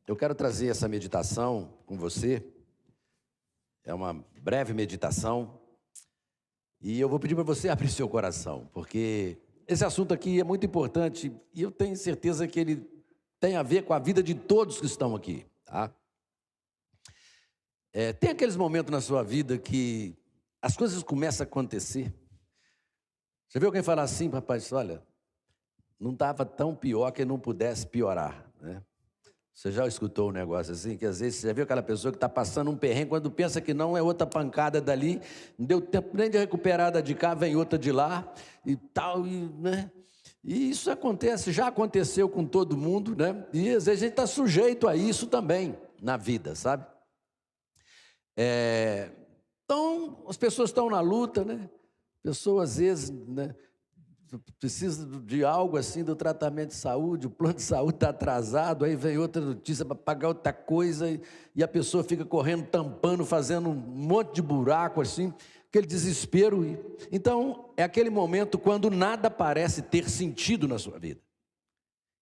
Eu quero trazer essa meditação com você. É uma breve meditação. E eu vou pedir para você abrir seu coração, porque esse assunto aqui é muito importante e eu tenho certeza que ele tem a ver com a vida de todos que estão aqui, tá? Tem aqueles momentos na sua vida que as coisas começam a acontecer. Você viu alguém falar assim, rapaz, olha, não estava tão pior que não pudesse piorar, né? Você já escutou um negócio assim, que às vezes você já viu aquela pessoa que está passando um perrengue, quando pensa que não, é outra pancada dali, não deu tempo nem de recuperar da de cá, vem outra de lá, e tal, né? E isso acontece, já aconteceu com todo mundo, né? E às vezes a gente está sujeito a isso também na vida, sabe? Então, as pessoas estão na luta, né? Pessoas às vezes, né, precisa de algo assim, do tratamento de saúde, o plano de saúde está atrasado, aí vem outra notícia para pagar outra coisa, e a pessoa fica correndo, tampando, fazendo um monte de buraco assim, aquele desespero. Então, é aquele momento quando nada parece ter sentido na sua vida.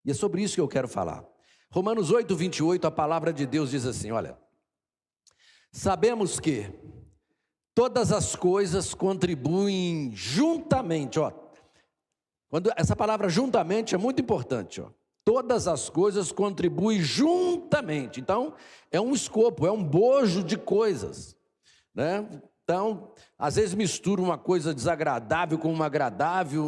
E é sobre isso que eu quero falar. Romanos 8, 28, a palavra de Deus diz assim, olha: sabemos que todas as coisas contribuem juntamente, essa palavra juntamente é muito importante, todas as coisas contribuem juntamente. Então, é um escopo, é um bojo de coisas, né? Então, às vezes mistura uma coisa desagradável com uma agradável,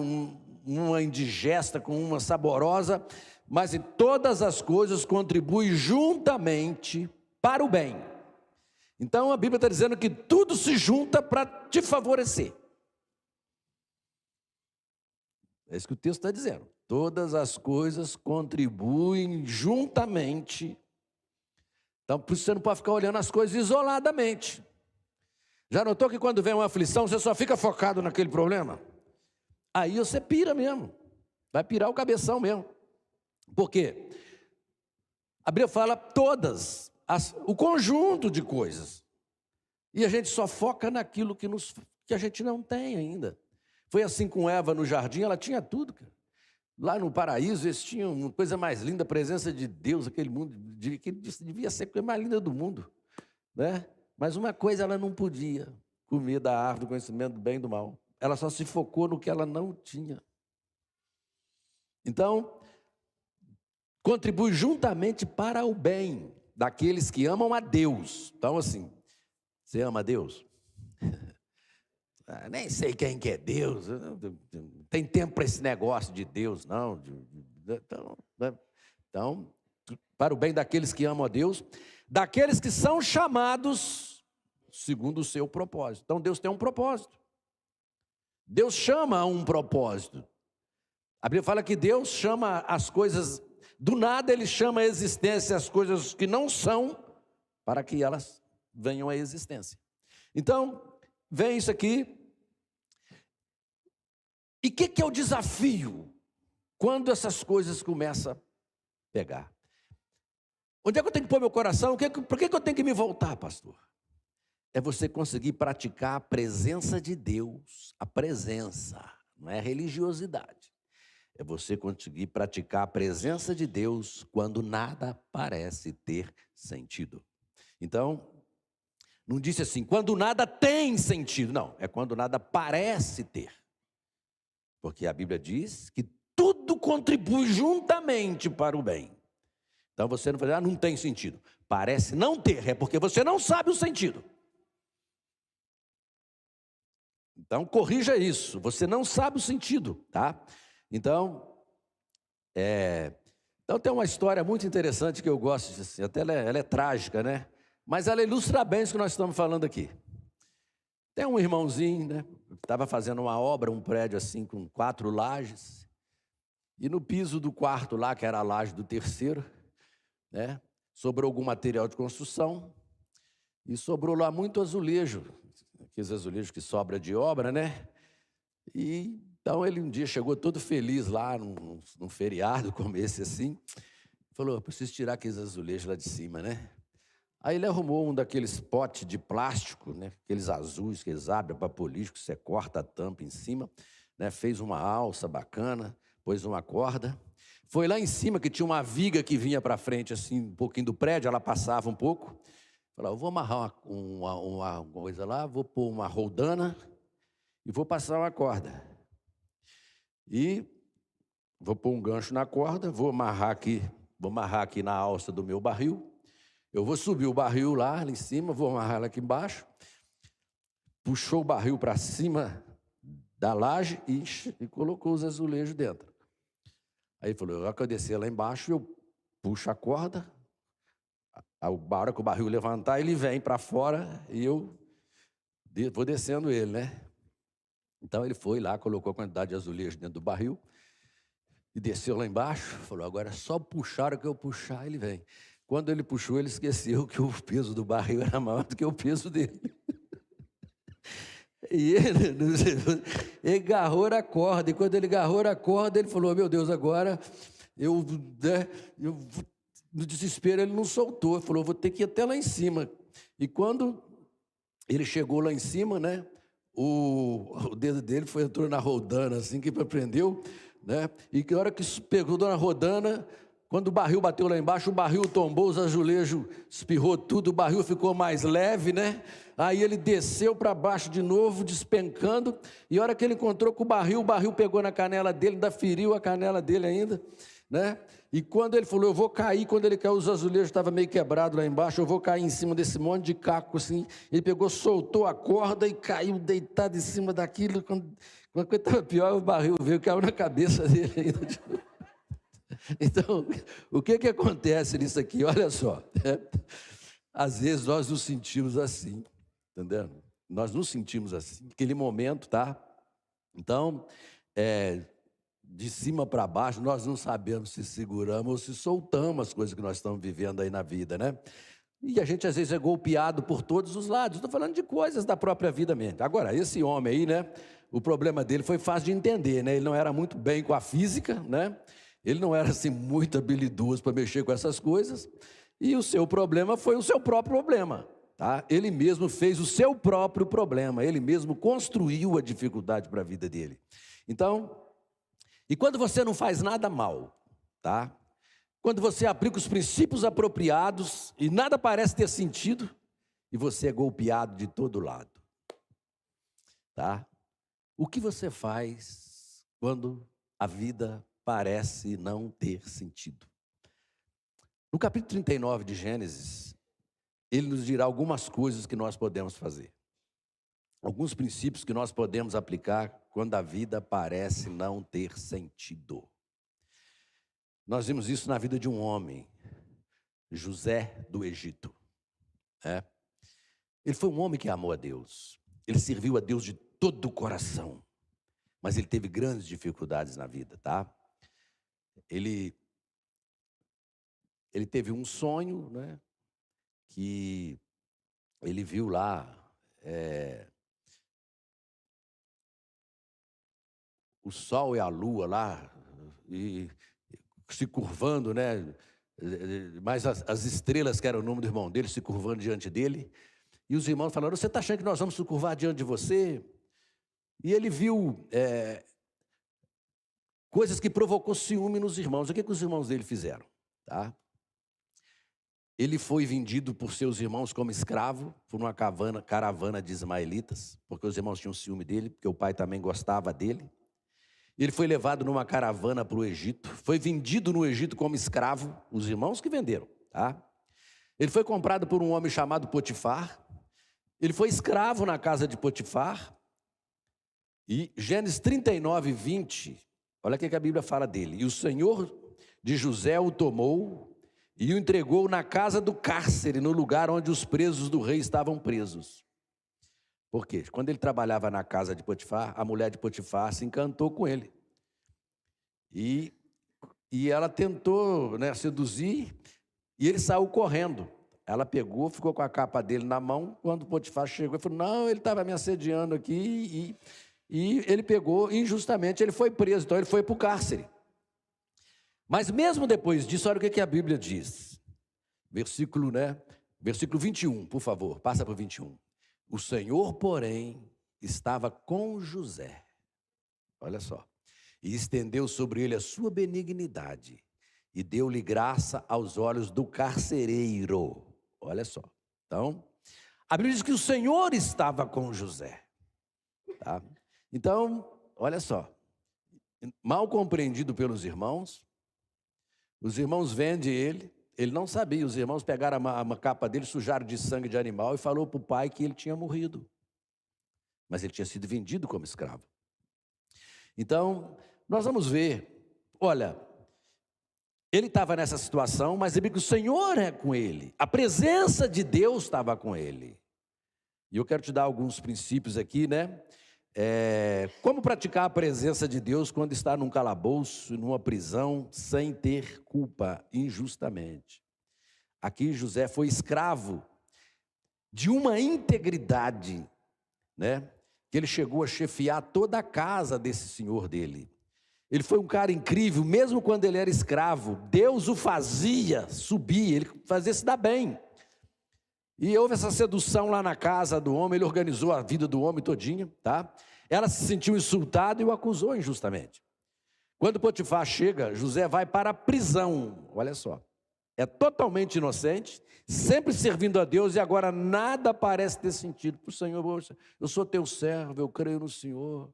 uma indigesta com uma saborosa, mas todas as coisas contribuem juntamente para o bem. Então, a Bíblia está dizendo que tudo se junta para te favorecer. É isso que o texto está dizendo. Todas as coisas contribuem juntamente. Então, por isso você não pode ficar olhando as coisas isoladamente. Já notou que quando vem uma aflição, você só fica focado naquele problema? Aí você pira mesmo. Vai pirar o cabeção mesmo. Por quê? A Bíblia fala todas, o conjunto de coisas. E a gente só foca naquilo que a gente não tem ainda. Foi assim com Eva no jardim, ela tinha tudo, cara. Lá no paraíso, eles tinham uma coisa mais linda, a presença de Deus, aquele mundo, que devia ser a coisa mais linda do mundo, né? Mas uma coisa ela não podia, comer da árvore do conhecimento do bem e do mal. Ela só se focou no que ela não tinha. Então, contribui juntamente para o bem daqueles que amam a Deus. Então, assim, você ama a Deus? Nem sei quem que é Deus, não tem tempo para esse negócio de Deus, não. Então, para o bem daqueles que amam a Deus, daqueles que são chamados segundo o seu propósito. Então, Deus tem um propósito. Deus chama a um propósito. A Bíblia fala que Deus chama as coisas, do nada Ele chama a existência as coisas que não são, para que elas venham à existência. Então, vem isso aqui. E o que é o desafio quando essas coisas começam a pegar? Onde é que eu tenho que pôr meu coração? Por que eu tenho que me voltar, pastor? É você conseguir praticar a presença de Deus, a presença, não é a religiosidade. É você conseguir praticar a presença de Deus quando nada parece ter sentido. Então, não disse assim, quando nada tem sentido, não, é quando nada parece ter. Porque a Bíblia diz que tudo contribui juntamente para o bem. Então você não fala, não tem sentido. Parece não ter, é porque você não sabe o sentido. Então corrija isso, você não sabe o sentido, tá? Então tem uma história muito interessante que eu gosto, assim, até ela é trágica, né? Mas ela ilustra bem isso que nós estamos falando aqui. Tem um irmãozinho, né? Estava fazendo uma obra, um prédio assim com 4 lajes. E no piso do quarto lá, que era a laje do terceiro, né? Sobrou algum material de construção. E sobrou lá muito azulejo. Aqueles azulejos que sobra de obra, né? E então ele um dia chegou todo feliz lá, num feriado como esse assim. Falou, preciso tirar aqueles azulejos lá de cima, né? Aí ele arrumou um daqueles potes de plástico, né? Aqueles azuis que eles abrem para polir, que você corta a tampa em cima, né? Fez uma alça bacana, pôs uma corda, Foi lá em cima que tinha uma viga que vinha para frente, assim, um pouquinho do prédio, ela passava um pouco. Falou, eu vou amarrar uma coisa lá, vou pôr uma roldana e vou passar uma corda. E vou pôr um gancho na corda, vou amarrar aqui na alça do meu barril. Eu vou subir o barril lá em cima, vou amarrar ela aqui embaixo. Puxou o barril para cima da laje e colocou os azulejos dentro. Aí ele falou, eu descer lá embaixo, eu puxo a corda, a hora que o barril levantar, ele vem para fora e eu vou descendo ele, né? Então ele foi lá, colocou a quantidade de azulejo dentro do barril e desceu lá embaixo, falou, agora é só puxar, o que eu puxar, ele vem. Quando ele puxou, ele esqueceu que o peso do barril era maior do que o peso dele. E ele agarrou a corda, e quando ele agarrou a corda, ele falou, meu Deus, agora, no desespero ele não soltou, ele falou, vou ter que ir até lá em cima. E quando ele chegou lá em cima, né, o dedo dele entrou na rodana, assim, que prendeu, né, e que hora que pegou na rodana, quando o barril bateu lá embaixo, o barril tombou, os azulejos espirrou tudo, o barril ficou mais leve, né? Aí ele desceu para baixo de novo, despencando, e a hora que ele encontrou com o barril pegou na canela dele, ainda feriu a canela dele ainda, né? E quando ele falou, eu vou cair, quando ele caiu, os azulejos estavam meio quebrados lá embaixo, eu vou cair em cima desse monte de caco, assim. Ele pegou, soltou a corda e caiu deitado em cima daquilo. Quando a coisa estava pior, o barril veio, caiu na cabeça dele ainda de novo. Então, o que acontece nisso aqui? Olha só, às vezes nós nos sentimos assim, entendendo? Nós nos sentimos assim, naquele momento, tá? Então, de cima para baixo, nós não sabemos se seguramos ou se soltamos as coisas que nós estamos vivendo aí na vida, né? E a gente às vezes é golpeado por todos os lados. Estou falando de coisas da própria vida mesmo. Agora, esse homem aí, né? O problema dele foi fácil de entender, né? Ele não era muito bem com a física, né? Ele não era assim muito habilidoso para mexer com essas coisas. E o seu problema foi o seu próprio problema, tá? Ele mesmo fez o seu próprio problema. Ele mesmo construiu a dificuldade para a vida dele. Então, e quando você não faz nada mal, tá? Quando você aplica os princípios apropriados e nada parece ter sentido, e você é golpeado de todo lado, tá? O que você faz quando a vida parece não ter sentido? No capítulo 39 de Gênesis, ele nos dirá algumas coisas que nós podemos fazer. Alguns princípios que nós podemos aplicar quando a vida parece não ter sentido. Nós vimos isso na vida de um homem, José do Egito. Ele foi um homem que amou a Deus. Ele serviu a Deus de todo o coração. Mas ele teve grandes dificuldades na vida, tá? Ele teve um sonho, né? Que ele viu lá o sol e a lua lá e se curvando, né? Mas as estrelas, que era o nome do irmão dele, se curvando diante dele. E os irmãos falaram, você está achando que nós vamos se curvar diante de você? E ele viu coisas que provocou ciúme nos irmãos. O que os irmãos dele fizeram? Tá? Ele foi vendido por seus irmãos como escravo, por uma caravana de ismaelitas, porque os irmãos tinham ciúme dele, porque o pai também gostava dele. Ele foi levado numa caravana para o Egito, foi vendido no Egito como escravo, os irmãos que venderam, tá? Ele foi comprado por um homem chamado Potifar, ele foi escravo na casa de Potifar, e Gênesis 39, 20, olha o que a Bíblia fala dele. E o Senhor de José o tomou e o entregou na casa do cárcere, no lugar onde os presos do rei estavam presos. Por quê? Quando ele trabalhava na casa de Potifar, a mulher de Potifar se encantou com ele. E ela tentou, né, seduzir, e ele saiu correndo. Ela pegou, ficou com a capa dele na mão. Quando Potifar chegou, ele falou, não, ele estava me assediando aqui. E ele pegou, injustamente, ele foi preso. Então ele foi para o cárcere. Mas mesmo depois disso, olha o que a Bíblia diz. Versículo 21, por favor, passa para o 21. O Senhor, porém, estava com José. Olha só. e estendeu sobre ele a sua benignidade, e deu-lhe graça aos olhos do carcereiro. Olha só. Então, a Bíblia diz que o Senhor estava com José. Tá? Então, olha só. Mal compreendido pelos irmãos, os irmãos vendem ele não sabia, os irmãos pegaram uma capa dele, sujaram de sangue de animal e falou para o pai que ele tinha morrido. Mas ele tinha sido vendido como escravo. Então, nós vamos ver, olha, ele estava nessa situação, mas ele que o Senhor é com ele, a presença de Deus estava com ele. E eu quero te dar alguns princípios aqui, né? Como praticar a presença de Deus quando está num calabouço, numa prisão, sem ter culpa, injustamente. Aqui José foi escravo de uma integridade, né? Que ele chegou a chefiar toda a casa desse senhor dele. Ele foi um cara incrível, mesmo quando ele era escravo, Deus o fazia subir, ele fazia se dar bem. E houve essa sedução lá na casa do homem, ele organizou a vida do homem todinha, tá? Ela se sentiu insultada e o acusou injustamente. Quando Potifar chega, José vai para a prisão, olha só. É totalmente inocente, sempre servindo a Deus e agora nada parece ter sentido. Para o Senhor, eu sou teu servo, eu creio no Senhor,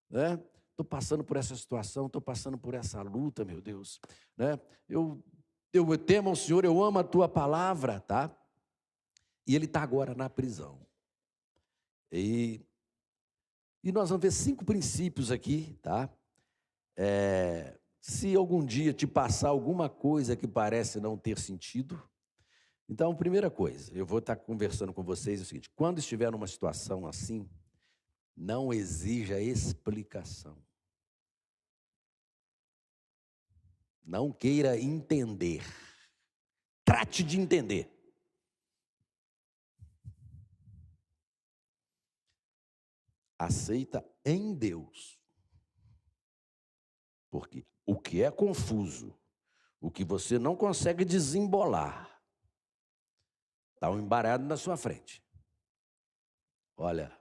né? Estou passando por essa situação, estou passando por essa luta, meu Deus, né? Eu temo ao Senhor, eu amo a tua palavra, tá? E ele está agora na prisão. E nós vamos ver 5 princípios aqui, tá? Se algum dia te passar alguma coisa que parece não ter sentido, então, primeira coisa, eu vou estar conversando com vocês é o seguinte: quando estiver numa situação assim, não exija explicação. Não queira entender. Trate de entender. Aceita em Deus. Porque o que é confuso, o que você não consegue desembolar, está embaralhado na sua frente. Olha,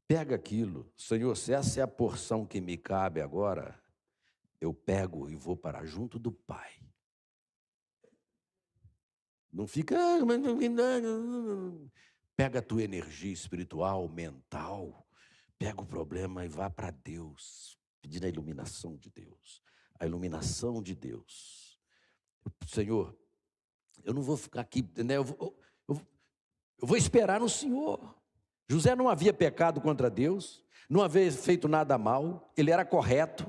pega aquilo. Senhor, se essa é a porção que me cabe agora, eu pego e vou para junto do Pai. Não fica... Pega a tua energia espiritual, mental, pega o problema e vá para Deus, pedindo a iluminação de Deus. A iluminação de Deus. Senhor, eu não vou ficar aqui, né? Eu vou esperar no Senhor. José não havia pecado contra Deus, não havia feito nada mal, ele era correto.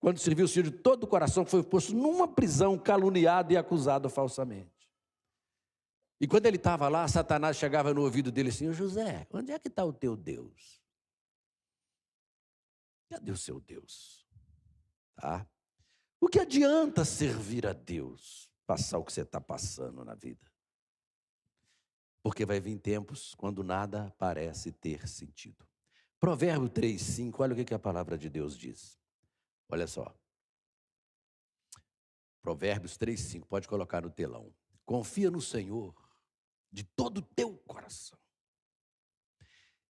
Quando serviu o Senhor de todo o coração, foi posto numa prisão, caluniado e acusado falsamente. E quando ele estava lá, Satanás chegava no ouvido dele assim: José, onde é que está o teu Deus? Cadê o seu Deus? Tá? O que adianta servir a Deus, passar o que você está passando na vida? Porque vai vir tempos quando nada parece ter sentido. Provérbio 3:5, olha o que a palavra de Deus diz. Olha só. Provérbios 3:5, pode colocar no telão. Confia no Senhor de todo o teu coração.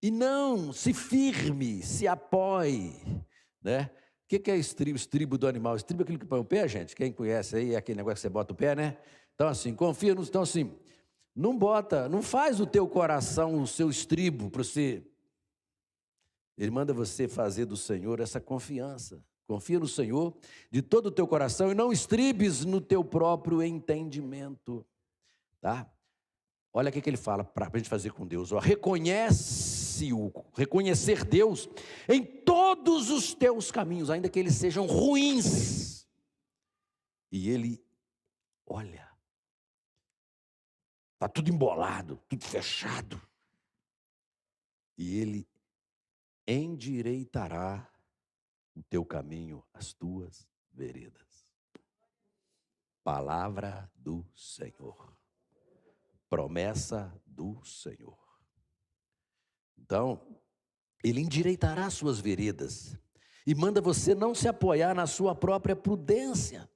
E não se firme, se apoie, né? O que é estribo? Estribo do animal. Estribo é aquilo que põe o pé, gente. Quem conhece aí, é aquele negócio que você bota o pé, né? Então assim, confia no... Então assim, não faz o teu coração o seu estribo para você. Ele manda você fazer do Senhor essa confiança. Confia no Senhor de todo o teu coração e não estribes no teu próprio entendimento, tá? Olha o que ele fala para a gente fazer com Deus. Ó, reconhecer Deus em todos os teus caminhos, ainda que eles sejam ruins. E ele, olha, está tudo embolado, tudo fechado. E ele endireitará o teu caminho, as tuas veredas. Palavra do Senhor. Promessa do Senhor. Então, ele endireitará as suas veredas e manda você não se apoiar na sua própria prudência.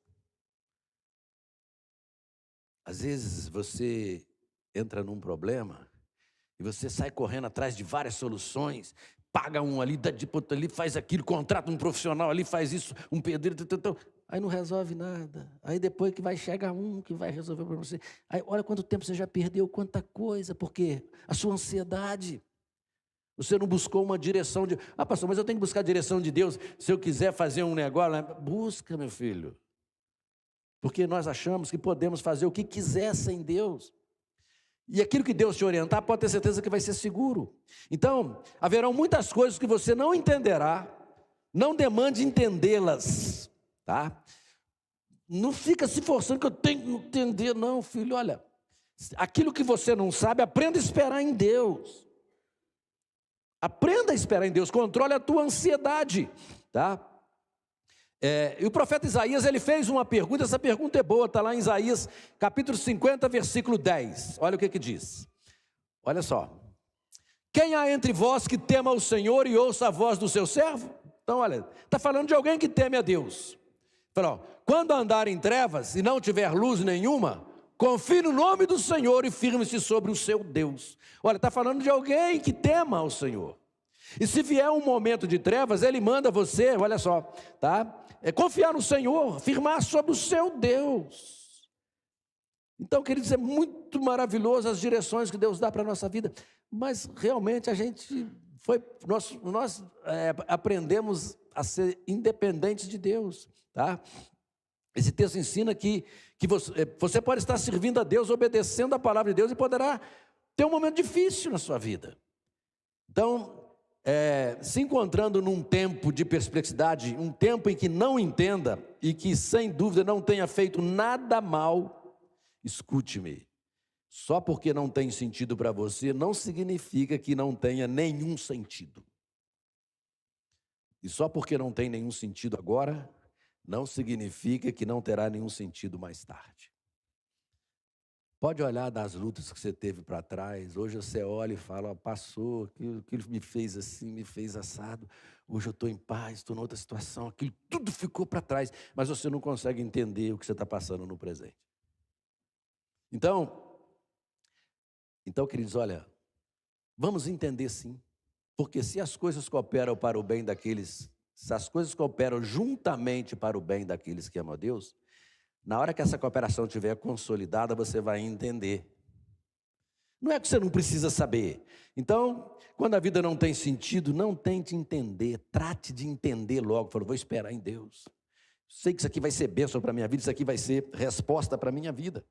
Às vezes você entra num problema e você sai correndo atrás de várias soluções, paga um ali, dá de outro ali, faz aquilo, contrata um profissional ali, faz isso, um pedreiro, aí não resolve nada. Aí depois que vai chegar um que vai resolver para você. Aí olha quanto tempo você já perdeu, quanta coisa, porque a sua ansiedade. Você não buscou uma direção de... Ah, pastor, mas eu tenho que buscar a direção de Deus se eu quiser fazer um negócio. Né? Busca, meu filho. Porque nós achamos que podemos fazer o que quiser sem Deus. E aquilo que Deus te orientar, pode ter certeza que vai ser seguro. Então, haverão muitas coisas que você não entenderá. Não demande entendê-las, tá? Não fica se forçando que eu tenho que entender, não, filho. Olha, aquilo que você não sabe, aprenda a esperar em Deus. Aprenda a esperar em Deus, controle a tua ansiedade, tá? E o profeta Isaías, ele fez uma pergunta, essa pergunta é boa, está lá em Isaías, capítulo 50, versículo 10, olha o que diz, olha só, quem há entre vós que tema o Senhor e ouça a voz do seu servo? Então olha, está falando de alguém que teme a Deus, falou, quando andar em trevas e não tiver luz nenhuma, confie no nome do Senhor e firme-se sobre o seu Deus. Olha, está falando de alguém que tema ao Senhor. E se vier um momento de trevas, Ele manda você, olha só, tá? Confiar no Senhor, firmar sobre o seu Deus. Então, queridos, é muito maravilhoso as direções que Deus dá para a nossa vida. Mas, realmente, nós aprendemos a ser independentes de Deus, tá? Esse texto ensina que você pode estar servindo a Deus, obedecendo a palavra de Deus e poderá ter um momento difícil na sua vida. Então, se encontrando num tempo de perplexidade, um tempo em que não entenda e que sem dúvida não tenha feito nada mal, escute-me, só porque não tem sentido para você, não significa que não tenha nenhum sentido. E só porque não tem nenhum sentido agora, não significa que não terá nenhum sentido mais tarde. Pode olhar das lutas que você teve para trás, hoje você olha e fala, passou, aquilo me fez assim, me fez assado, hoje eu estou em paz, estou em outra situação, aquilo tudo ficou para trás, mas você não consegue entender o que você está passando no presente. Então, queridos, olha, vamos entender sim, porque se as coisas cooperam para o bem daqueles, se as coisas cooperam juntamente para o bem daqueles que amam a Deus, na hora que essa cooperação estiver consolidada, você vai entender. Não é que você não precisa saber. Então, quando a vida não tem sentido, não tente entender, trate de entender logo. Fala, vou esperar em Deus. Sei que isso aqui vai ser bênção para a minha vida, isso aqui vai ser resposta para a minha vida.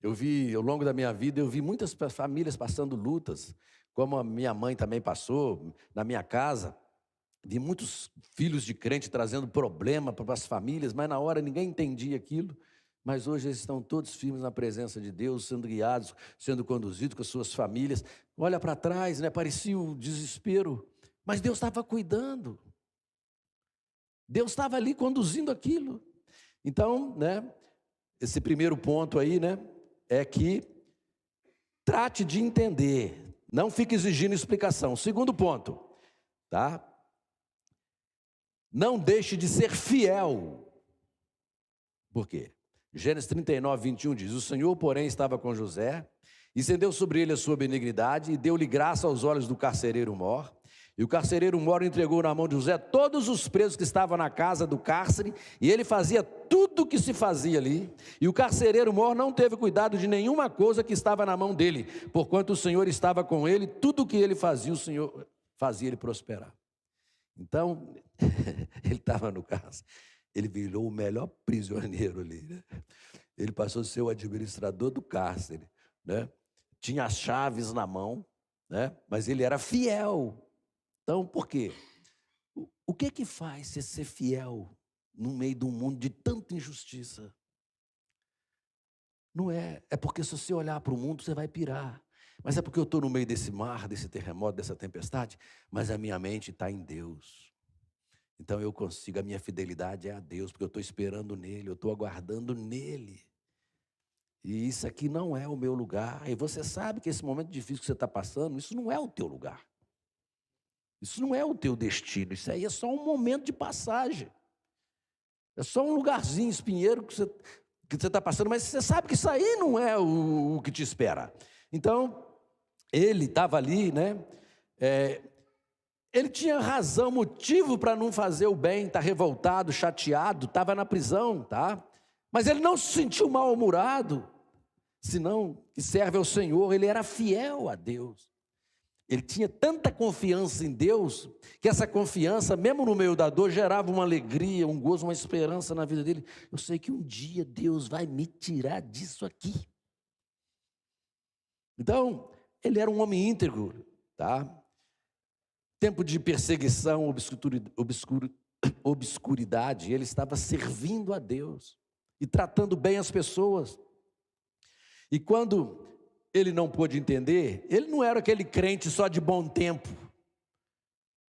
Ao longo da minha vida, eu vi muitas famílias passando lutas, como a minha mãe também passou, na minha casa. Vi muitos filhos de crente trazendo problema para as famílias, mas na hora ninguém entendia aquilo. Mas hoje eles estão todos firmes na presença de Deus, sendo guiados, sendo conduzidos com as suas famílias. Olha para trás, né? Parecia o desespero, mas Deus estava cuidando. Deus estava ali conduzindo aquilo. Então, né? Esse primeiro ponto aí, né? É que trate de entender, não fique exigindo explicação. Segundo ponto, tá? Não deixe de ser fiel. Por quê? Gênesis 39, 21 diz, o Senhor, porém, estava com José, e estendeu sobre ele a sua benignidade, e deu-lhe graça aos olhos do carcereiro mor. E o carcereiro mor entregou na mão de José todos os presos que estavam na casa do cárcere, e ele fazia tudo o que se fazia ali. E o carcereiro mor não teve cuidado de nenhuma coisa que estava na mão dele, porquanto o Senhor estava com ele, tudo o que ele fazia, o Senhor fazia ele prosperar. Então, ele estava no cárcere, ele virou o melhor prisioneiro ali, né? Ele passou a ser o administrador do cárcere, né? Tinha as chaves na mão, né? Mas ele era fiel. Então, por quê? O que faz você ser fiel no meio de um mundo de tanta injustiça? Não é porque se você olhar para o mundo, você vai pirar. Mas é porque eu estou no meio desse mar, desse terremoto, dessa tempestade, mas a minha mente está em Deus. Então eu consigo, a minha fidelidade é a Deus, porque eu estou esperando nele, eu estou aguardando nele. E isso aqui não é o meu lugar. E você sabe que esse momento difícil que você está passando, isso não é o teu lugar. Isso não é o teu destino, isso aí é só um momento de passagem. É só um lugarzinho espinheiro que você está passando, mas você sabe que isso aí não é o que te espera. Então, ele estava ali, né? Ele tinha razão, motivo para não fazer o bem, está revoltado, chateado, estava na prisão, tá? Mas ele não se sentiu mal-humorado, senão que serve ao Senhor, ele era fiel a Deus. Ele tinha tanta confiança em Deus, que essa confiança, mesmo no meio da dor, gerava uma alegria, um gozo, uma esperança na vida dele. Eu sei que um dia Deus vai me tirar disso aqui. Então, ele era um homem íntegro, tá? Tempo de perseguição, obscuridade, ele estava servindo a Deus e tratando bem as pessoas. E quando ele não pôde entender, ele não era aquele crente só de bom tempo.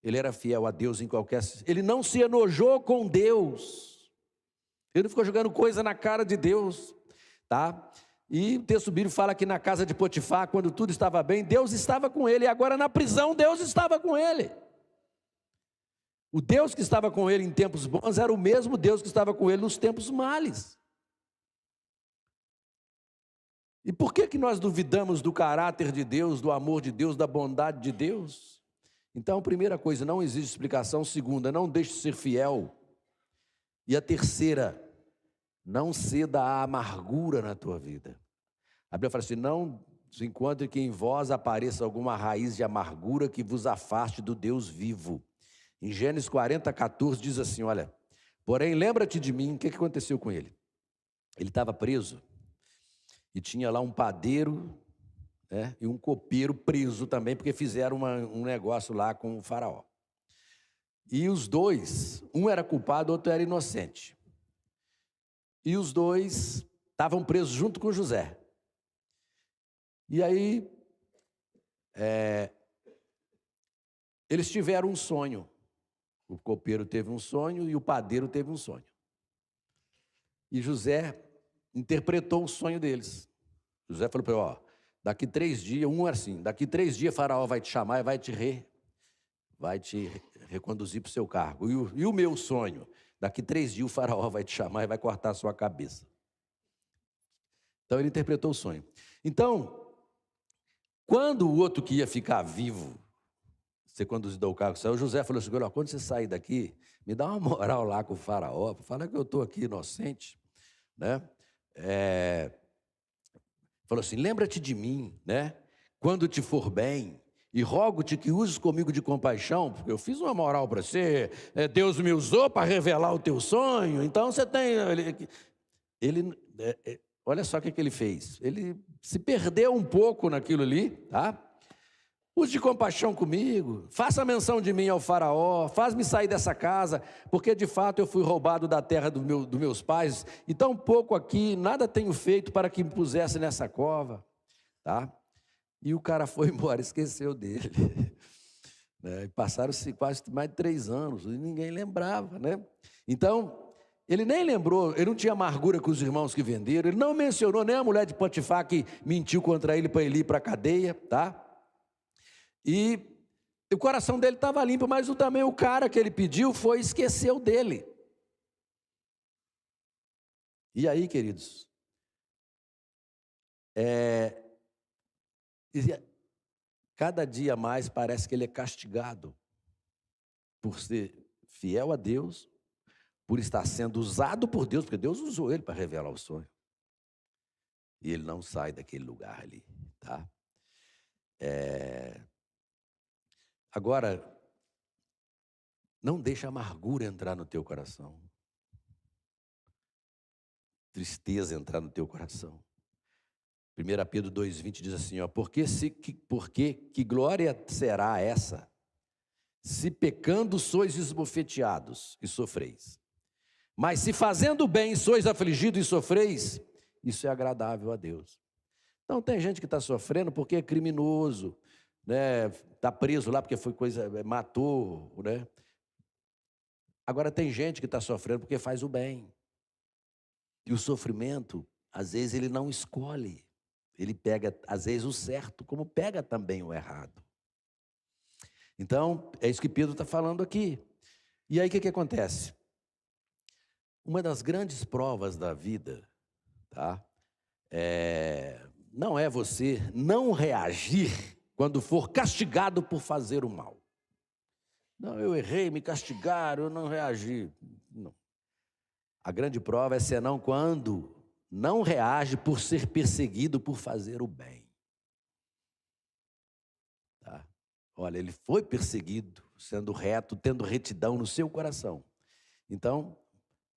Ele era fiel a Deus em qualquer... Ele não se enojou com Deus. Ele não ficou jogando coisa na cara de Deus, tá? E o texto bíblico fala que na casa de Potifar, quando tudo estava bem, Deus estava com ele. E agora na prisão, Deus estava com ele. O Deus que estava com ele em tempos bons era o mesmo Deus que estava com ele nos tempos males. E por que nós duvidamos do caráter de Deus, do amor de Deus, da bondade de Deus? Então, primeira coisa, não existe explicação. Segunda, não deixe de ser fiel. E a terceira, não ceda à amargura na tua vida. A Bíblia fala assim, não se encontre que em vós apareça alguma raiz de amargura que vos afaste do Deus vivo. Em Gênesis 40, 14 diz assim, olha, porém lembra-te de mim. O que aconteceu com ele? Ele estava preso. E tinha lá um padeiro, né, e um copeiro preso também, porque fizeram um negócio lá com o faraó. E os dois, um era culpado, outro era inocente. E os dois estavam presos junto com José. E aí, eles tiveram um sonho. O copeiro teve um sonho e o padeiro teve um sonho. E José interpretou o sonho deles. José falou para ele, ó, daqui 3 dias, um era assim, daqui 3 dias Faraó vai te chamar e vai te reconduzir para o seu cargo. E o meu sonho, daqui 3 dias o Faraó vai te chamar e vai cortar a sua cabeça. Então ele interpretou o sonho. Então, quando o outro que ia ficar vivo, ser conduzido ao cargo, saiu, José falou assim, olha, quando você sair daqui, me dá uma moral lá com o Faraó, fala que eu estou aqui inocente, né? Falou assim, lembra-te de mim, né? Quando te for bem, e rogo-te que uses comigo de compaixão, porque eu fiz uma moral para você, Deus me usou para revelar o teu sonho, então você tem... Olha só o que ele fez, ele se perdeu um pouco naquilo ali, tá? Use de compaixão comigo, faça menção de mim ao faraó, faz-me sair dessa casa, porque de fato eu fui roubado da terra dos meus pais, e tão pouco aqui, nada tenho feito para que me pusesse nessa cova, tá? E o cara foi embora, esqueceu dele. Né? Passaram-se quase mais de 3 anos, e ninguém lembrava, né? Então, ele nem lembrou, ele não tinha amargura com os irmãos que venderam, ele não mencionou nem a mulher de Potifar que mentiu contra ele para ele ir para a cadeia, tá? E o coração dele estava limpo, mas também o cara que ele pediu foi e esqueceu dele. E aí, queridos, cada dia mais parece que ele é castigado por ser fiel a Deus, por estar sendo usado por Deus, porque Deus usou ele para revelar o sonho. E ele não sai daquele lugar ali, tá? Agora, não deixa a amargura entrar no teu coração. Tristeza entrar no teu coração. 1 Pedro 2,20 diz assim, ó, porque que glória será essa, se pecando sois esbofeteados e sofreis? Mas se fazendo bem sois afligidos e sofreis, isso é agradável a Deus. Então tem gente que está sofrendo porque é criminoso, né? Está preso lá porque foi matou, né? Agora tem gente que está sofrendo porque faz o bem. E o sofrimento, às vezes ele não escolhe. Ele pega, às vezes, o certo, como pega também o errado. Então, é isso que Pedro está falando aqui. E aí o que acontece? Uma das grandes provas da vida, tá? Não é você não reagir quando for castigado por fazer o mal. Não, eu errei, me castigaram, eu não reagi. Não. A grande prova é senão quando não reage por ser perseguido por fazer o bem. Tá? Olha, ele foi perseguido, sendo reto, tendo retidão no seu coração. Então,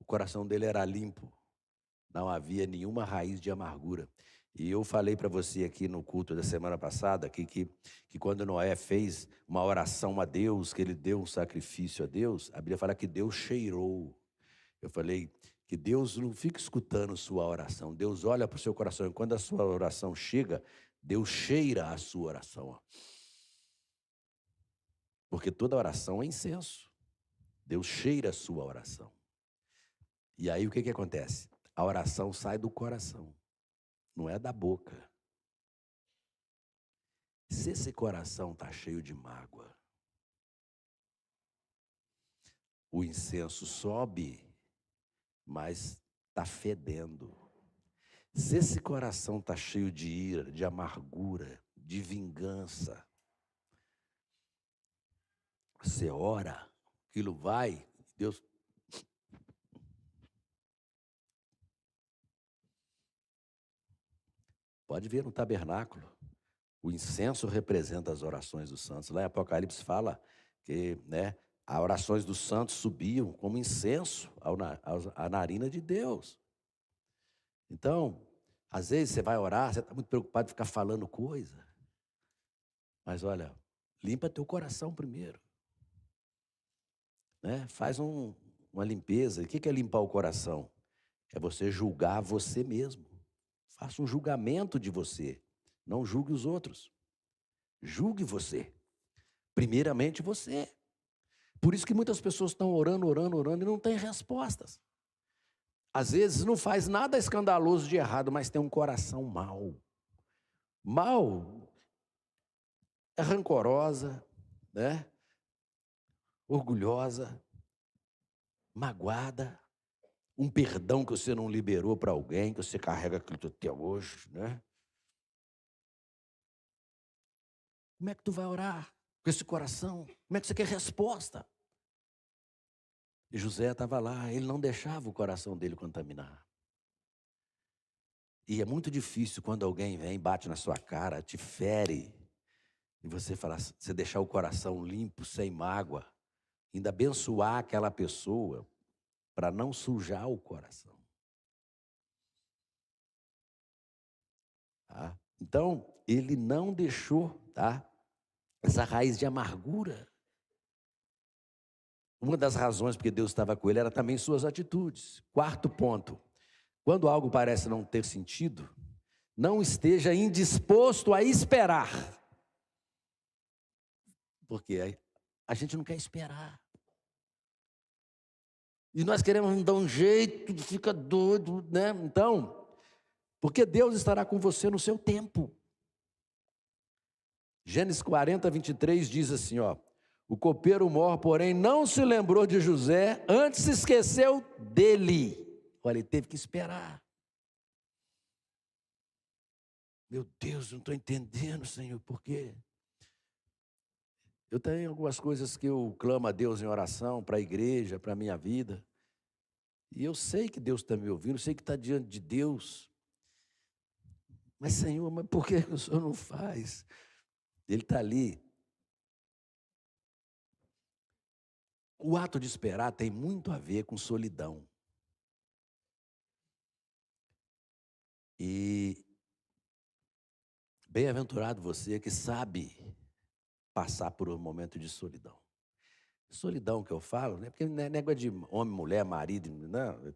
o coração dele era limpo, não havia nenhuma raiz de amargura. E eu falei para você aqui no culto da semana passada que quando Noé fez uma oração a Deus, que ele deu um sacrifício a Deus, a Bíblia fala que Deus cheirou. Eu falei que Deus não fica escutando sua oração, Deus olha para o seu coração, e quando a sua oração chega, Deus cheira a sua oração. Ó. Porque toda oração é incenso, Deus cheira a sua oração. E aí o que acontece? A oração sai do coração, não é da boca. Se esse coração está cheio de mágoa, o incenso sobe, mas está fedendo. Se esse coração está cheio de ira, de amargura, de vingança, você ora, aquilo vai, Deus... Pode ver no tabernáculo, o incenso representa as orações dos santos. Lá em Apocalipse fala que, as orações dos santos subiam como incenso à narina de Deus. Então, às vezes você vai orar, você está muito preocupado em ficar falando coisa. Mas olha, limpa teu coração primeiro. Faz uma limpeza. O que é limpar o coração? É você julgar você mesmo. Faça um julgamento de você. Não julgue os outros. Julgue você. Primeiramente você. Por isso que muitas pessoas estão orando e não têm respostas. Às vezes não faz nada escandaloso de errado, mas tem um coração mau. Mau é rancorosa, orgulhosa, magoada, um perdão que você não liberou para alguém, que você carrega aquilo até hoje, Como é que tu vai orar com esse coração? Como é que você quer resposta? E José estava lá, ele não deixava o coração dele contaminar. E é muito difícil quando alguém vem, bate na sua cara, te fere, e você deixar o coração limpo, sem mágoa, ainda abençoar aquela pessoa para não sujar o coração. Tá? Então, ele não deixou, essa raiz de amargura. Uma das razões porque Deus estava com ele era também suas atitudes. Quarto ponto, quando algo parece não ter sentido, não esteja indisposto a esperar. Porque a gente não quer esperar. E nós queremos dar um jeito, fica doido, Então, porque Deus estará com você no seu tempo. Gênesis 40, 23 diz assim, o copeiro mor, porém, não se lembrou de José, antes se esqueceu dele. Olha, ele teve que esperar. Meu Deus, não estou entendendo, Senhor, por quê? Eu tenho algumas coisas que eu clamo a Deus em oração, para a igreja, para a minha vida. E eu sei que Deus está me ouvindo, sei que está diante de Deus. Mas, Senhor, por que o Senhor não faz? Ele está ali. O ato de esperar tem muito a ver com solidão. E bem-aventurado você que sabe passar por um momento de solidão. Solidão que eu falo, porque não é negócio de homem, mulher, marido, não.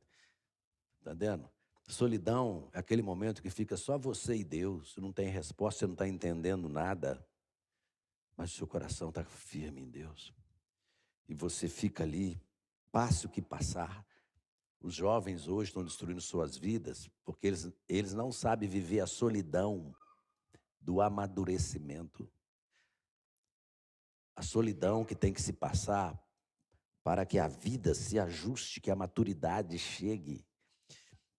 Está vendo? Solidão é aquele momento que fica só você e Deus, não tem resposta, você não está entendendo nada, mas o seu coração está firme em Deus. E você fica ali, passe o que passar. Os jovens hoje estão destruindo suas vidas porque eles não sabem viver a solidão do amadurecimento. A solidão que tem que se passar para que a vida se ajuste, que a maturidade chegue.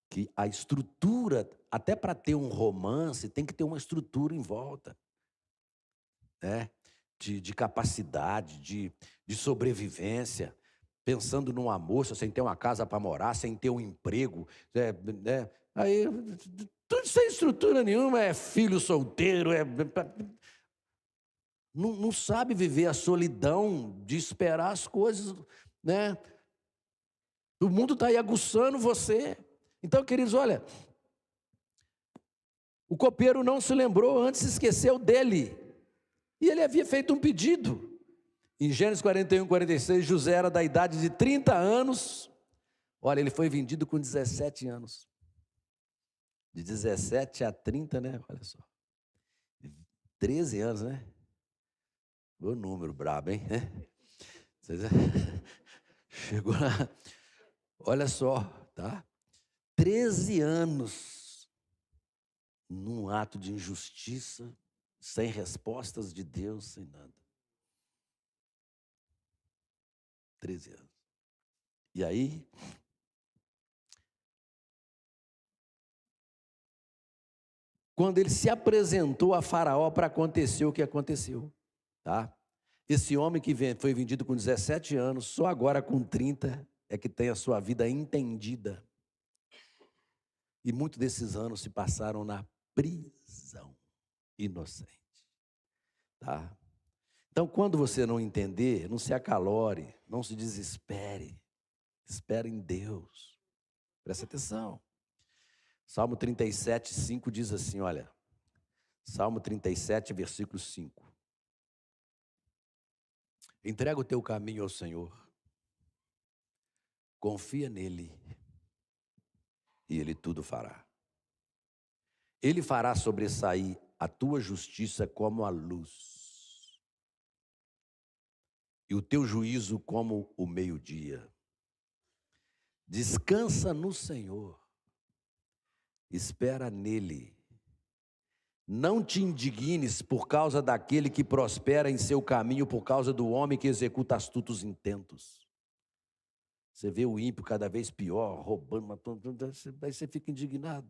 Que a estrutura, até para ter um romance, tem que ter uma estrutura em volta. né? De capacidade, de sobrevivência, pensando num amor, sem ter uma casa para morar, sem ter um emprego, né? Aí, tudo sem estrutura nenhuma, é filho solteiro, não sabe viver a solidão de esperar as coisas, né? O mundo está aí aguçando você. Então, queridos, olha, o copeiro não se lembrou, antes se esqueceu dele. E ele havia feito um pedido. Em Gênesis 41, 46, José era da idade de 30 anos. Olha, ele foi vendido com 17 anos. De 17 a 30, né? Olha só. 13 anos, né? O número brabo, hein? Chegou lá. Olha só, tá? 13 anos num ato de injustiça, sem respostas de Deus, sem nada. 13 anos. E aí, quando ele se apresentou a Faraó para acontecer o que aconteceu, tá? Esse homem que foi vendido com 17 anos, só agora com 30 é que tem a sua vida entendida. E muitos desses anos se passaram na prisão, inocente, tá? Então, quando você não entender, não se acalore, não se desespere, espere em Deus. Presta atenção. Salmo 37, 5 diz assim, olha, Salmo 37, versículo 5. Entrega o teu caminho ao Senhor, confia nele, e ele tudo fará. Ele fará sobressair a tua justiça como a luz, e o teu juízo como o meio-dia. Descansa no Senhor, espera nele. Não te indignes por causa daquele que prospera em seu caminho, por causa do homem que executa astutos intentos. Você vê o ímpio cada vez pior, roubando, matando, aí você fica indignado.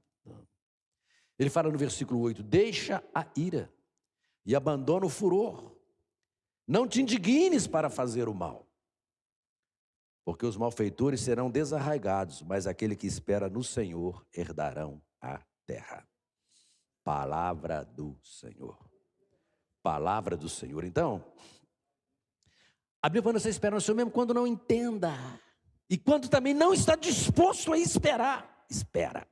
Ele fala no versículo 8, deixa a ira e abandona o furor. Não te indignes para fazer o mal, porque os malfeitores serão desarraigados, mas aquele que espera no Senhor herdarão a terra. Palavra do Senhor. Palavra do Senhor. Então, a Bíblia fala, você espera no Senhor mesmo quando não entenda. E quando também não está disposto a esperar, espera.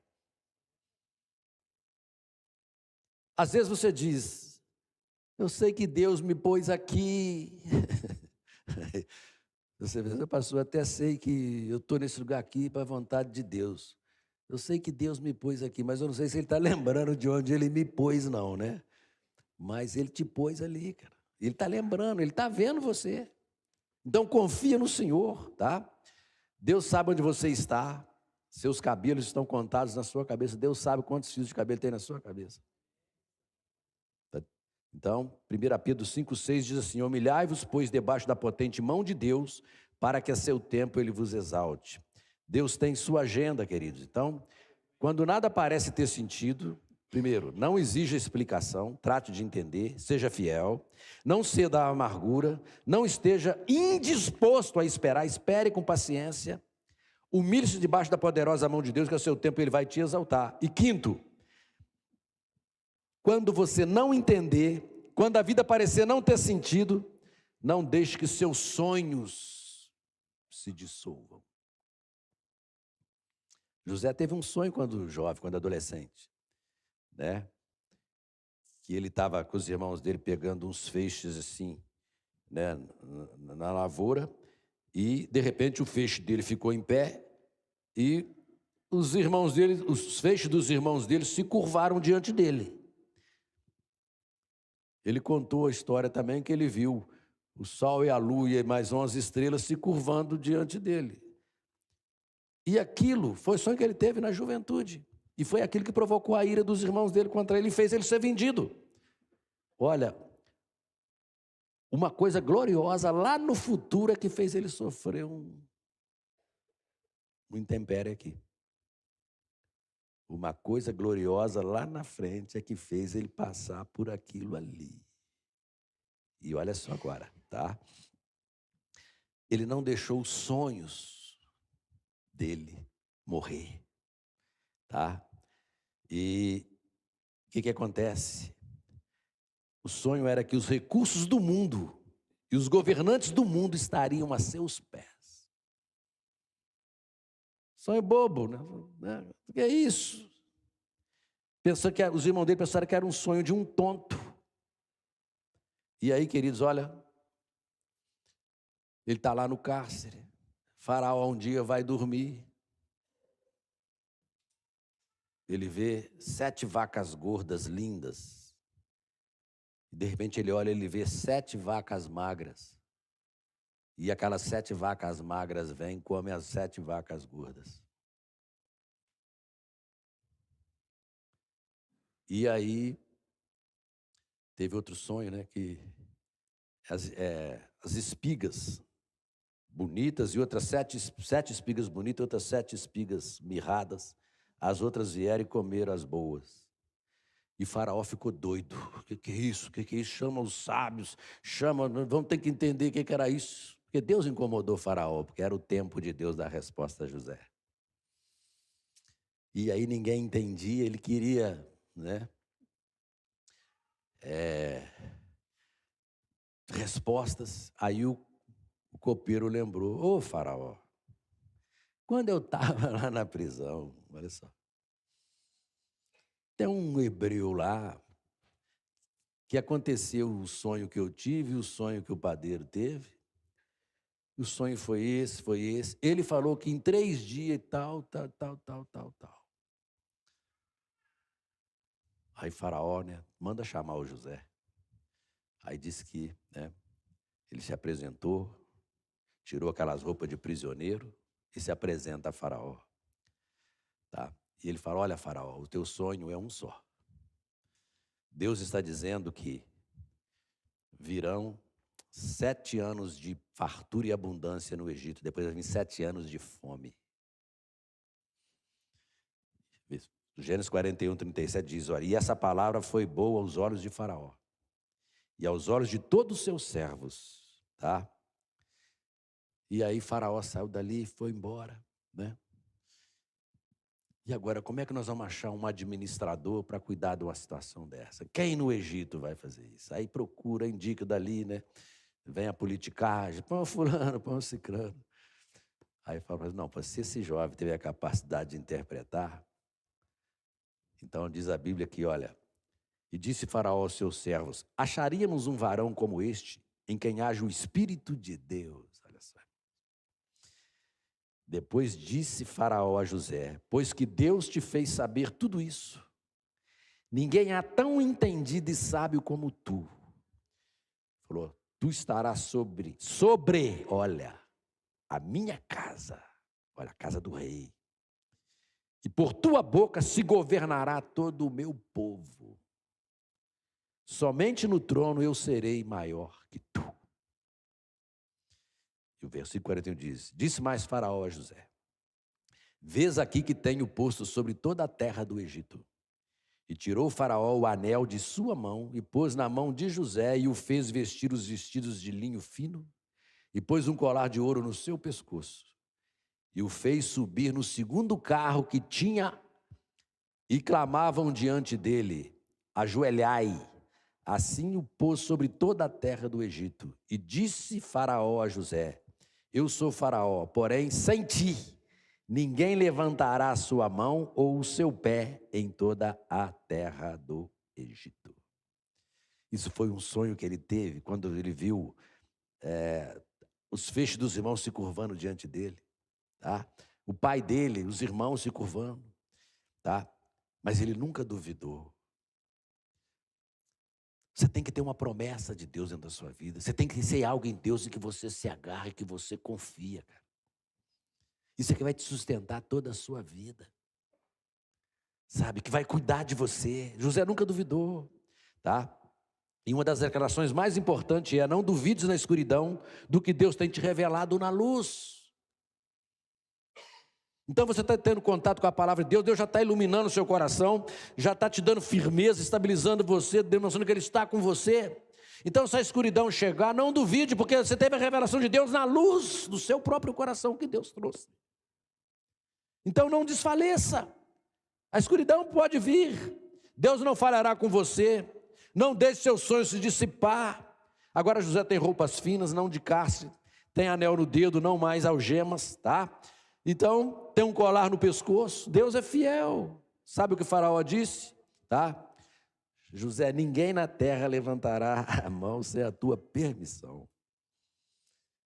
Às vezes você diz, eu sei que Deus me pôs aqui. Você passou, até sei que eu estou nesse lugar aqui para a vontade de Deus. Eu sei que Deus me pôs aqui, mas eu não sei se Ele está lembrando de onde Ele me pôs, não, né? Mas Ele te pôs ali, cara. Ele está lembrando, Ele está vendo você. Então confia no Senhor, tá? Deus sabe onde você está. Seus cabelos estão contados na sua cabeça. Deus sabe quantos fios de cabelo tem na sua cabeça. Então, 1 Pedro 5,6 diz assim, humilhai-vos, pois, debaixo da potente mão de Deus, para que a seu tempo Ele vos exalte. Deus tem sua agenda, queridos. Então, quando nada parece ter sentido, primeiro, não exija explicação, trate de entender, seja fiel, não ceda à amargura, não esteja indisposto a esperar, espere com paciência, humilhe-se debaixo da poderosa mão de Deus, que a seu tempo Ele vai te exaltar. E quinto, quando você não entender, quando a vida parecer não ter sentido, não deixe que seus sonhos se dissolvam. José teve um sonho quando jovem, quando adolescente, né? Que ele estava com os irmãos dele pegando uns feixes assim, né, na lavoura, e de repente o feixe dele ficou em pé e os irmãos dele, os feixes dos irmãos dele se curvaram diante dele. Ele contou a história também que ele viu o sol e a lua e mais 11 estrelas se curvando diante dele. E aquilo foi o sonho que ele teve na juventude. E foi aquilo que provocou a ira dos irmãos dele contra ele e fez ele ser vendido. Olha, uma coisa gloriosa lá no futuro é que fez ele sofrer um intempérie aqui. Uma coisa gloriosa lá na frente é que fez ele passar por aquilo ali. E olha só agora, tá? Ele não deixou os sonhos dele morrer, tá? E o que acontece? O sonho era que os recursos do mundo e os governantes do mundo estariam a seus pés. Sonho bobo, né? O que é isso? Pensou que os irmãos dele pensaram que era um sonho de um tonto. E aí, queridos, olha, ele está lá no cárcere. Faraó um dia vai dormir. Ele vê 7 vacas gordas lindas. E de repente ele olha, ele vê 7 vacas magras. E aquelas 7 vacas magras vêm e comem as 7 vacas gordas. E aí, teve outro sonho, né? Que as espigas bonitas e outras 7 espigas bonitas, outras 7 espigas mirradas, as outras vieram e comeram as boas. E Faraó ficou doido. O que é isso? O que é isso? Chama os sábios, vamos ter que entender o que era isso. Porque Deus incomodou Faraó, porque era o tempo de Deus dar resposta a José. E aí ninguém entendia, ele queria, né? Respostas. Aí o copeiro lembrou: ô Faraó, quando eu estava lá na prisão, olha só, tem um hebreu lá que aconteceu o sonho que eu tive, o sonho que o padeiro teve. O sonho foi esse, foi esse. Ele falou que em 3 dias e tal. Aí Faraó, né, manda chamar o José. Aí disse que, né, ele se apresentou, tirou aquelas roupas de prisioneiro e se apresenta a Faraó. Tá? E ele fala: olha, Faraó, o teu sonho é um só. Deus está dizendo que virão 7 anos de fartura e abundância no Egito, depois vai vir 7 anos de fome. Gênesis 41, 37 diz: olha, e essa palavra foi boa aos olhos de Faraó e aos olhos de todos os seus servos, tá? E aí Faraó saiu dali e foi embora, né? E agora, como é que nós vamos achar um administrador para cuidar de uma situação dessa? Quem no Egito vai fazer isso? Aí procura, indica dali, né? Vem a politicagem, põe o fulano, põe o ciclano. Aí fala: não, se esse jovem teve a capacidade de interpretar, então diz a Bíblia que, olha, e disse Faraó aos seus servos: acharíamos um varão como este, em quem haja o Espírito de Deus. Olha só. Depois disse Faraó a José: pois que Deus te fez saber tudo isso, ninguém há tão entendido e sábio como tu. Falou: tu estarás sobre, olha, a minha casa, olha, a casa do rei. E por tua boca se governará todo o meu povo. Somente no trono eu serei maior que tu. E o versículo 41 diz: disse mais Faraó a José: vês aqui que tenho posto sobre toda a terra do Egito. E tirou Faraó o anel de sua mão e pôs na mão de José e o fez vestir os vestidos de linho fino e pôs um colar de ouro no seu pescoço. E o fez subir no segundo carro que tinha e clamavam diante dele: ajoelhai. Assim o pôs sobre toda a terra do Egito. E disse Faraó a José: eu sou Faraó, porém sem ti ninguém levantará a sua mão ou o seu pé em toda a terra do Egito. Isso foi um sonho que ele teve quando ele viu os feixes dos irmãos se curvando diante dele, tá? O pai dele, os irmãos se curvando, tá? Mas ele nunca duvidou. Você tem que ter uma promessa de Deus dentro da sua vida. Você tem que ser algo em Deus em que você se agarra, que você confia, cara. Isso é que vai te sustentar toda a sua vida. Sabe, que vai cuidar de você. José nunca duvidou, tá? E uma das declarações mais importantes é: não duvides na escuridão do que Deus tem te revelado na luz. Então você está tendo contato com a palavra de Deus, Deus já está iluminando o seu coração, já está te dando firmeza, estabilizando você, demonstrando que Ele está com você. Então, se a escuridão chegar, não duvide, porque você teve a revelação de Deus na luz do seu próprio coração que Deus trouxe. Então, não desfaleça. A escuridão pode vir. Deus não falhará com você. Não deixe seus sonhos se dissipar. Agora José tem roupas finas, não de cárcere. Tem anel no dedo, não mais algemas, tá? Então, tem um colar no pescoço. Deus é fiel. Sabe o que Faraó disse? Tá? José, ninguém na terra levantará a mão sem a tua permissão.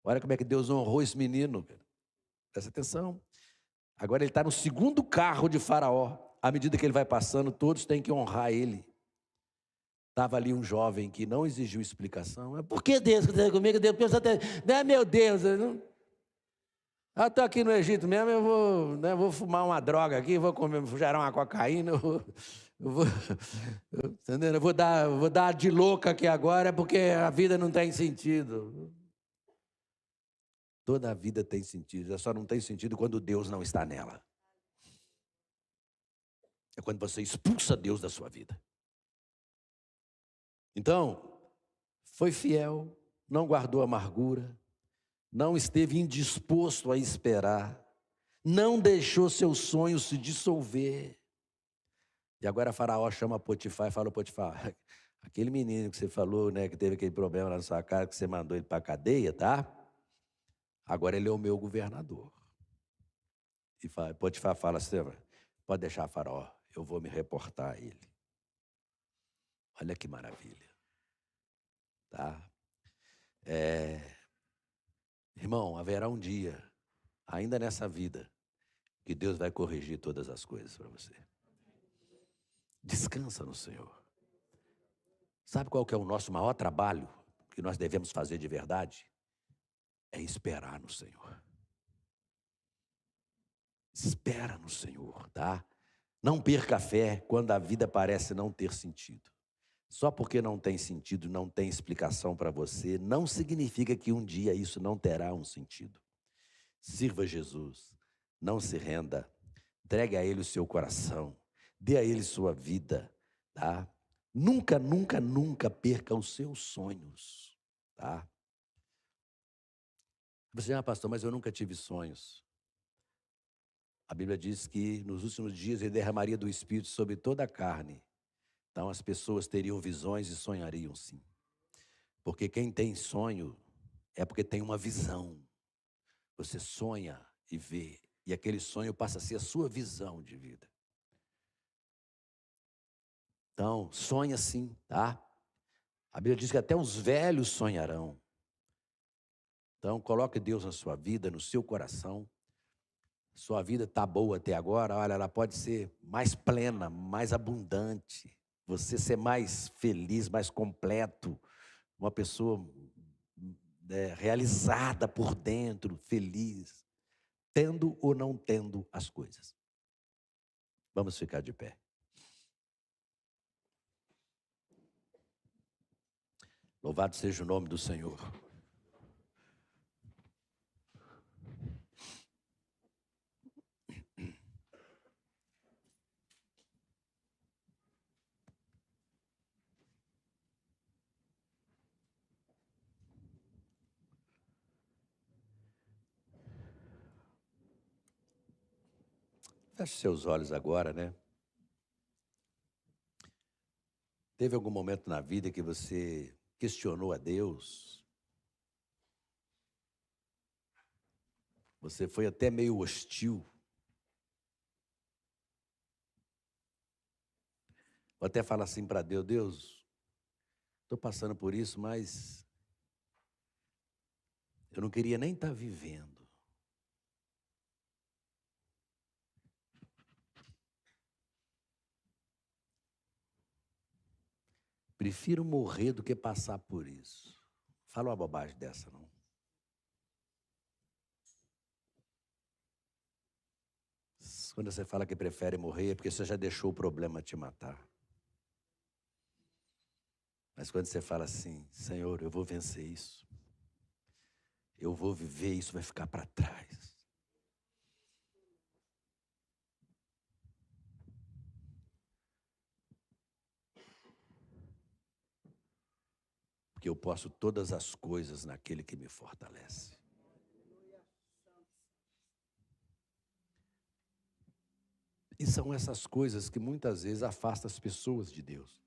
Olha como é que Deus honrou esse menino. Presta atenção. Agora ele está no segundo carro de Faraó. À medida que ele vai passando, todos têm que honrar ele. Estava ali um jovem que não exigiu explicação. Por que Deus está comigo? Deus pensa até, né, meu Deus, eu estou aqui no Egito mesmo, vou fumar uma droga aqui, vou gerar uma cocaína, entendeu? Eu vou dar de louca aqui agora, porque a vida não tem sentido. Toda a vida tem sentido, ela só não tem sentido quando Deus não está nela. É quando você expulsa Deus da sua vida. Então, foi fiel, não guardou amargura, não esteve indisposto a esperar, não deixou seus sonhos se dissolver. E agora Faraó chama Potifar e fala: Potifar, aquele menino que você falou, né, que teve aquele problema na sua casa, que você mandou ele para a cadeia, tá? Agora ele é o meu governador. E Potifar fala assim: pode deixar, Faraó, eu vou me reportar a ele. Olha que maravilha. Tá? Irmão, haverá um dia, ainda nessa vida, que Deus vai corrigir todas as coisas para você. Descansa no Senhor. Sabe qual que é o nosso maior trabalho que nós devemos fazer de verdade? É esperar no Senhor. Espera no Senhor, tá? Não perca a fé quando a vida parece não ter sentido. Só porque não tem sentido, não tem explicação para você, não significa que um dia isso não terá um sentido. Sirva Jesus, não se renda, entregue a Ele o seu coração, dê a Ele sua vida, tá? Nunca, nunca, nunca perca os seus sonhos, tá? Você, pastor, mas eu nunca tive sonhos. A Bíblia diz que nos últimos dias Ele derramaria do Espírito sobre toda a carne. Então as pessoas teriam visões e sonhariam sim. Porque quem tem sonho é porque tem uma visão. Você sonha e vê, e aquele sonho passa a ser a sua visão de vida. Então, sonha sim, tá? A Bíblia diz que até os velhos sonharão. Então, coloque Deus na sua vida, no seu coração. Sua vida está boa até agora, olha, ela pode ser mais plena, mais abundante. Você ser mais feliz, mais completo. Uma pessoa realizada por dentro, feliz. Tendo ou não tendo as coisas. Vamos ficar de pé. Louvado seja o nome do Senhor. Feche seus olhos agora, né? Teve algum momento na vida que você questionou a Deus? Você foi até meio hostil? Ou até fala assim para Deus: Deus, estou passando por isso, mas eu não queria nem estar vivendo. Prefiro morrer do que passar por isso. Fala uma bobagem dessa, não? Quando você fala que prefere morrer, é porque você já deixou o problema te matar. Mas quando você fala assim: Senhor, eu vou vencer isso. Eu vou viver, isso vai ficar para trás. porque eu posso todas as coisas naquele que me fortalece. E são essas coisas que muitas vezes afastam as pessoas de Deus.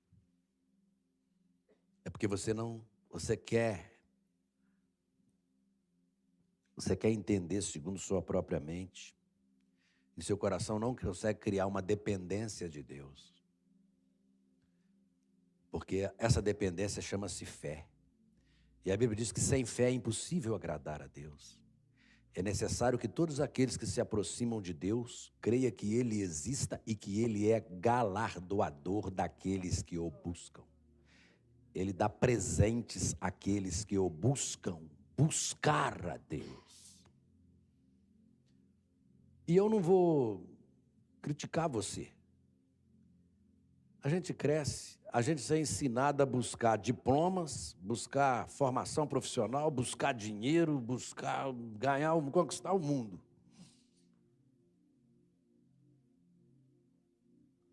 É porque você quer entender segundo sua própria mente, e seu coração não consegue criar uma dependência de Deus. Porque essa dependência chama-se fé. E a Bíblia diz que sem fé é impossível agradar a Deus. É necessário que todos aqueles que se aproximam de Deus creiam que Ele exista e que Ele é galardoador daqueles que o buscam. Ele dá presentes àqueles que o buscam. Buscar a Deus. E eu não vou criticar você. A gente cresce, a gente é ensinado a buscar diplomas, buscar formação profissional, buscar dinheiro, buscar conquistar o mundo.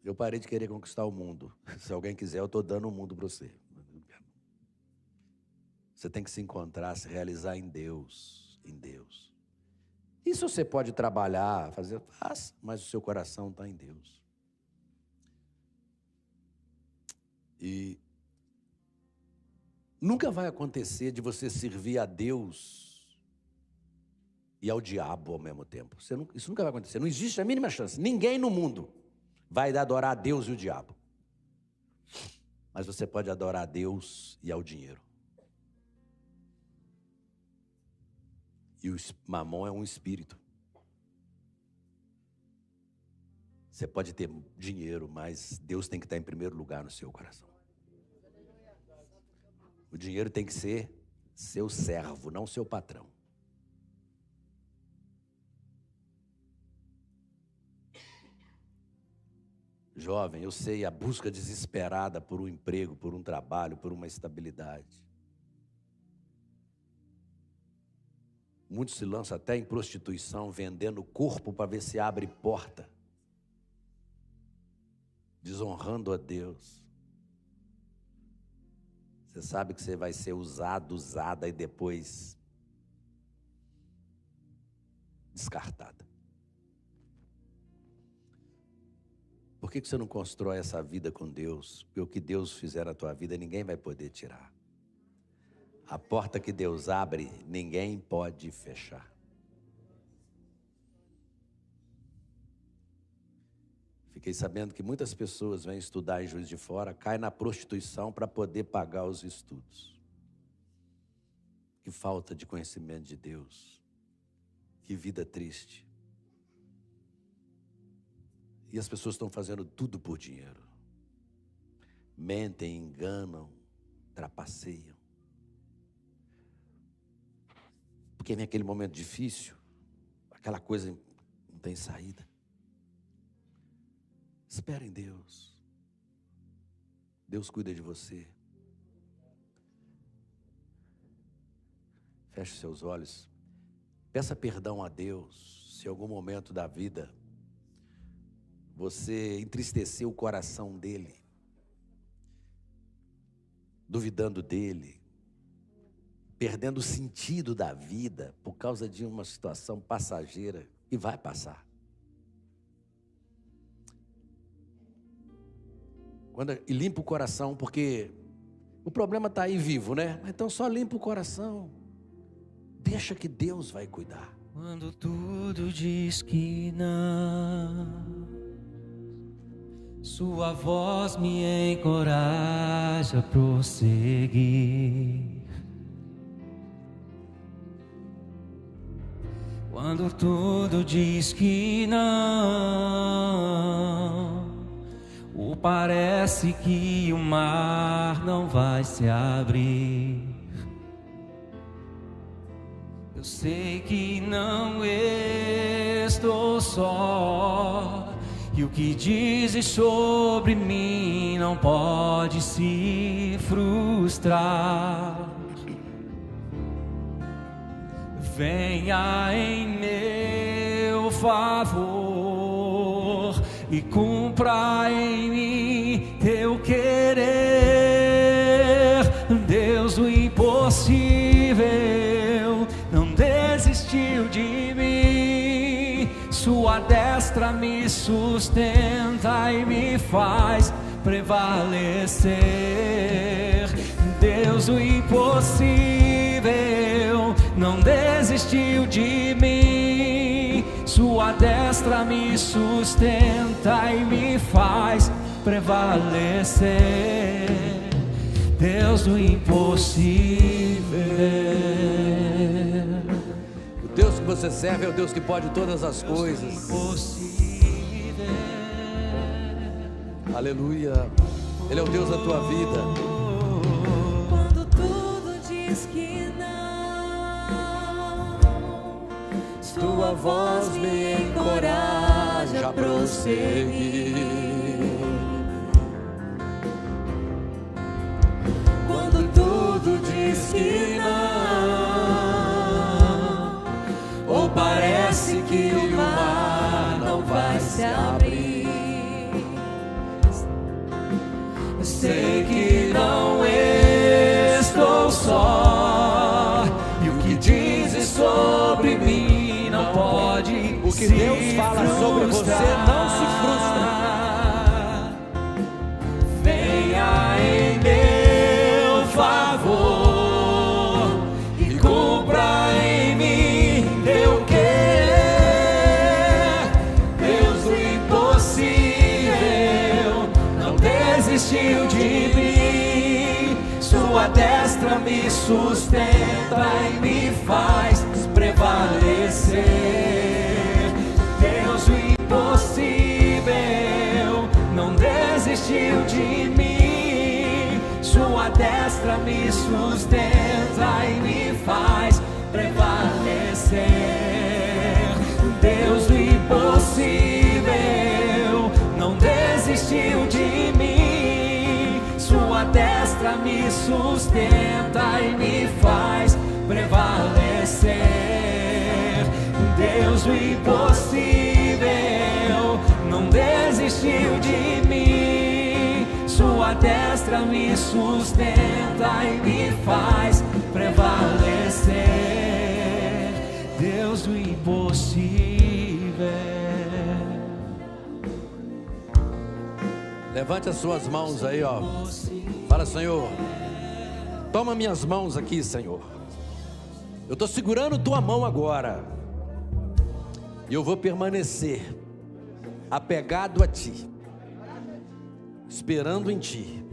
Eu parei de querer conquistar o mundo. Se alguém quiser, eu estou dando o mundo para você. Você tem que se encontrar, se realizar em Deus, em Deus. Isso você pode trabalhar, fazer, mas o seu coração está em Deus. E nunca vai acontecer de você servir a Deus e ao diabo ao mesmo tempo. Isso nunca vai acontecer, não existe a mínima chance. Ninguém no mundo vai adorar a Deus e o diabo. Mas você pode adorar a Deus e ao dinheiro. E o mamon é um espírito. Você pode ter dinheiro, mas Deus tem que estar em primeiro lugar no seu coração. O dinheiro tem que ser seu servo, não seu patrão. Jovem, eu sei a busca desesperada por um emprego, por um trabalho, por uma estabilidade. Muitos se lançam até em prostituição, vendendo o corpo para ver se abre porta. Desonrando a Deus. Você sabe que você vai ser usada e depois descartada. Por que você não constrói essa vida com Deus? Porque o que Deus fizer na tua vida, ninguém vai poder tirar. A porta que Deus abre, ninguém pode fechar. Fiquei sabendo que muitas pessoas vêm estudar em Juiz de Fora, caem na prostituição para poder pagar os estudos. Que falta de conhecimento de Deus. Que vida triste. E as pessoas estão fazendo tudo por dinheiro. Mentem, enganam, trapaceiam. Porque vem aquele momento difícil, aquela coisa não tem saída. Espera em Deus. Deus cuida de você. Feche seus olhos. Peça perdão a Deus se em algum momento da vida você entristeceu o coração dele, duvidando dele, perdendo o sentido da vida por causa de uma situação passageira que vai passar. E limpa o coração, porque o problema está aí vivo, né? Então só limpa o coração. Deixa que Deus vai cuidar. Quando tudo diz que não, sua voz me encoraja a prosseguir. Quando tudo diz que não, parece que o mar não vai se abrir. Eu sei que não estou só, e o que dizes sobre mim não pode se frustrar. Venha em meu favor e cumpra em mim teu querer, Deus do sustenta e me faz prevalecer. Deus do impossível não desistiu de mim. Sua destra me sustenta e me faz prevalecer. Deus do impossível. O Deus que você serve é o Deus que pode todas as coisas. Aleluia. Ele é o Deus da tua vida. Quando tudo diz que não, tua voz me encoraja a prosseguir. Quando tudo diz que não, ou parece que o mar não vai se abrir, sei que não estou só, e o que dizes sobre mim não pode. O que Deus fala sobre você não se frustra. Venha em meu favor e cumpra em mim teu querer. Deus do impossível não desistiu de mim. Sua destra me sustenta e me faz prevalecer. Deus do impossível não desistiu de mim. Sua destra me sustenta e me faz prevalecer. Deus do impossível não desistiu de mim. Sua destra me sustenta e me faz prevalecer. Deus do impossível não desistiu de mim. Sua destra me sustenta e me faz prevalecer. Deus do impossível. Levante as suas mãos aí, ó. Fala, Senhor, toma minhas mãos aqui, Senhor. Eu estou segurando tua mão agora, e eu vou permanecer apegado a ti, esperando em ti,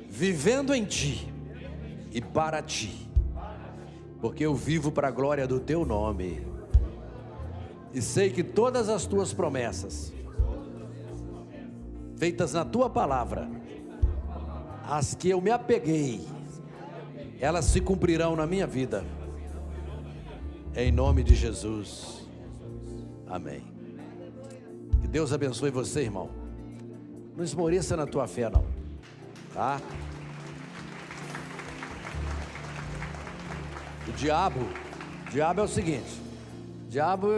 vivendo em ti e para ti, porque eu vivo para a glória do teu nome, e sei que todas as tuas promessas feitas na tua palavra, as que eu me apeguei, elas se cumprirão na minha vida, em nome de Jesus, amém. Que Deus abençoe você, irmão. Não esmoreça na tua fé, não, tá? O diabo é o seguinte: o diabo,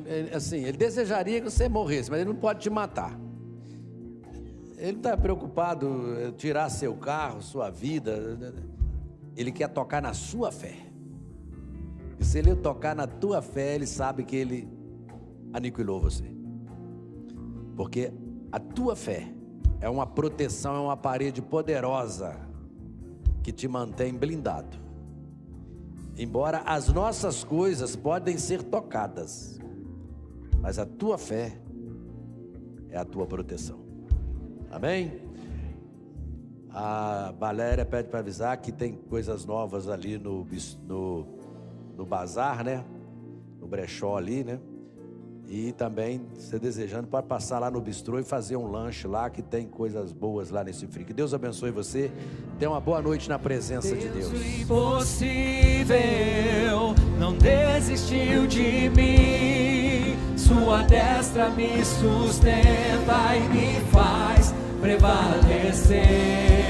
ele desejaria que você morresse, mas ele não pode te matar. Ele não está preocupado em tirar seu carro, sua vida. Ele quer tocar na sua fé. E se ele tocar na tua fé, ele sabe que ele aniquilou você. Porque a tua fé é uma proteção, é uma parede poderosa que te mantém blindado. Embora as nossas coisas podem ser tocadas, mas a tua fé é a tua proteção. Amém? A Valéria pede para avisar que tem coisas novas ali no bazar, né? No brechó ali, né? E também, se desejando, pode passar lá no bistrô e fazer um lanche lá, que tem coisas boas lá nesse frio. Que Deus abençoe você. Tenha uma boa noite na presença de Deus. Deus impossível não desistiu de mim. Sua destra me sustenta e me faz prevalecer.